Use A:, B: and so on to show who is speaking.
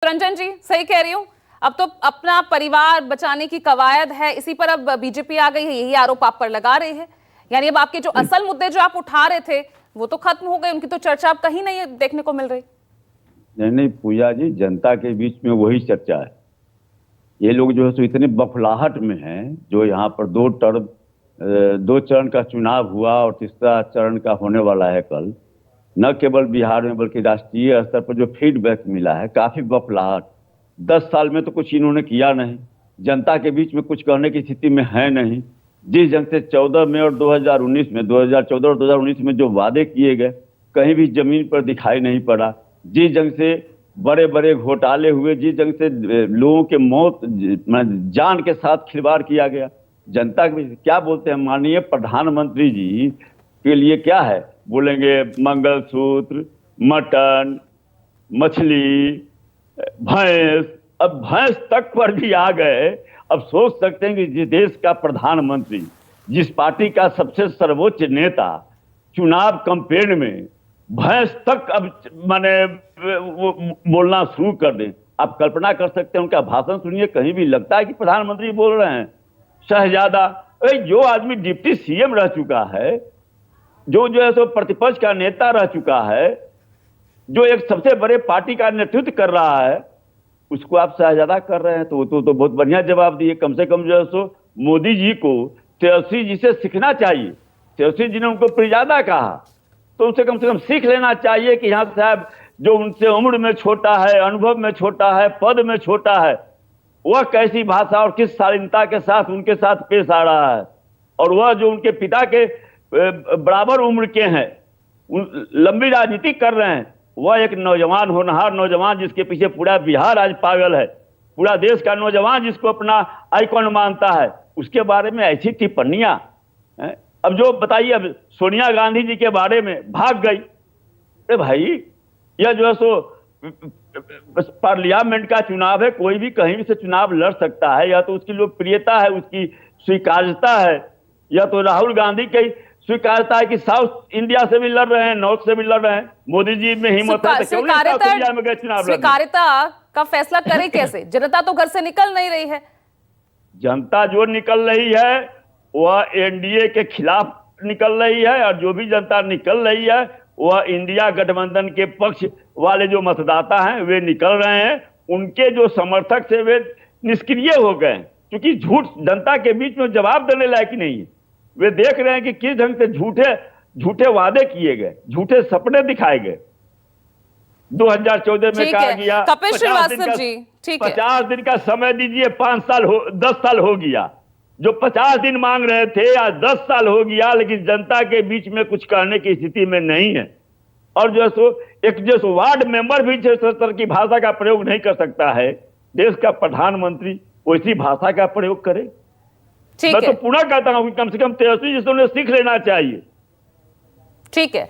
A: रंजन जी सही कह रही हूँ। अब तो अपना परिवार बचाने की कवायद है, इसी पर अब बीजेपी आ गई है, यही आरोप आप पर लगा रही है। यानी अब आपके जो असल मुद्दे जो आप उठा रहे थे वो तो खत्म हो गए, उनकी तो चर्चा अब कहीं नहीं देखने को मिल रही।
B: नहीं नहीं पूजा जी, जनता के बीच में वही चर्चा है। ये लोग जो है सो इतने बफलाहट में हैं। जो यहाँ पर दो चरण का चुनाव हुआ और तीसरा चरण का होने वाला है कल। न केवल बिहार में बल्कि राष्ट्रीय स्तर पर जो फीडबैक मिला है, काफी बफलाहट। 10 साल में तो कुछ इन्होंने किया नहीं, जनता के बीच में कुछ करने की स्थिति में है नहीं। जिस ढंग से 14 में और 2019 में 2014 और 2019 में जो वादे किए गए, कहीं भी जमीन पर दिखाई नहीं पड़ा। जिस ढंग से बड़े बड़े घोटाले हुए, जिस ढंग से लोगों के मौत जान के साथ खिलवाड़ किया गया, जनता के क्या बोलते हैं माननीय प्रधानमंत्री जी के लिए क्या है, बोलेंगे मंगलसूत्र, मटन, मछली, भैंस। अब भैंस तक पर भी आ गए। अब सोच सकते हैं कि जिस देश का प्रधानमंत्री, जिस पार्टी का सबसे सर्वोच्च नेता चुनाव कैंपेन में भैंस तक अब माने वो बोलना शुरू कर दें। आप कल्पना कर सकते हैं, उनका भाषण सुनिए, कहीं भी लगता है कि प्रधानमंत्री बोल रहे हैं। शहजादा, जो आदमी डिप्टी सीएम रह चुका है, जो है सो प्रतिपक्ष का नेता रह चुका है, जो एक सबसे बड़े पार्टी का नेतृत्व कर रहा है, उसको आप शहजादा कर रहे हैं। तो बहुत बढ़िया जवाब दिए। कम से कम जो है सो मोदी जी को तेजस्वी जी से सीखना चाहिए। तेजस्वी जी ने उनको पिरजादा कहा, तो उनसे कम से कम सीख लेना चाहिए कि यहाँ साहब जो उनसे उम्र में छोटा है, अनुभव में छोटा है, पद में छोटा है, वह कैसी भाषा और किस शालीनता के साथ उनके साथ पेश आ रहा है। और वह जो उनके पिता के बराबर उम्र के हैं, लंबी राजनीति कर रहे हैं, वह एक नौजवान, होनहार नौजवान, जिसके पीछे पूरा बिहार आज पागल है, पूरा देश का नौजवान जिसको अपना आइकॉन मानता है, उसके बारे में ऐसी टिप्पणियां। अब जो बताइए, अब सोनिया गांधी जी के बारे में भाग गई। अरे भाई, यह जो है सो पार्लियामेंट का चुनाव है, कोई भी कहीं भी से चुनाव लड़ सकता है। या तो उसकी लोकप्रियता है, उसकी स्वीकार्यता है, या तो राहुल गांधी की स्वीकारता है कि साउथ इंडिया से भी लड़ रहे हैं, नॉर्थ से भी लड़ रहे हैं। मोदी जी में हिम्मत है तो क्यों नहीं साउथ इंडिया में गए चुनाव लड़ने?
A: स्वीकार्यता का फैसला करे कैसे? जनता तो घर से निकल नहीं रही है।
B: जनता जो निकल रही है वह एनडीए के खिलाफ निकल रही है, और जो भी जनता निकल रही है वह इंडिया गठबंधन के पक्ष वाले जो मतदाता हैं वे निकल रहे हैं। उनके जो समर्थक से वे निष्क्रिय हो गए, क्योंकि झूठ जनता के बीच में जवाब देने लायक नहीं है। वे देख रहे हैं कि किस ढंग से झूठे वादे किए गए, झूठे सपने दिखाए गए। 2014 में कहा गया 50 दिन का समय दीजिए, 10 साल हो गया। जो 50 दिन मांग रहे थे आज 10 साल हो गया, लेकिन जनता के बीच में कुछ कहने की स्थिति में नहीं है। और जो सो एक जो वार्ड मेंबर भी जिस तरह की भाषा का प्रयोग नहीं कर सकता है, देश का प्रधानमंत्री वैसी भाषा का प्रयोग करे। मैं तो पुनः कहता हूं कि कम से कम तेजस्वी जी से उन्हें सीख लेना चाहिए।
A: ठीक है।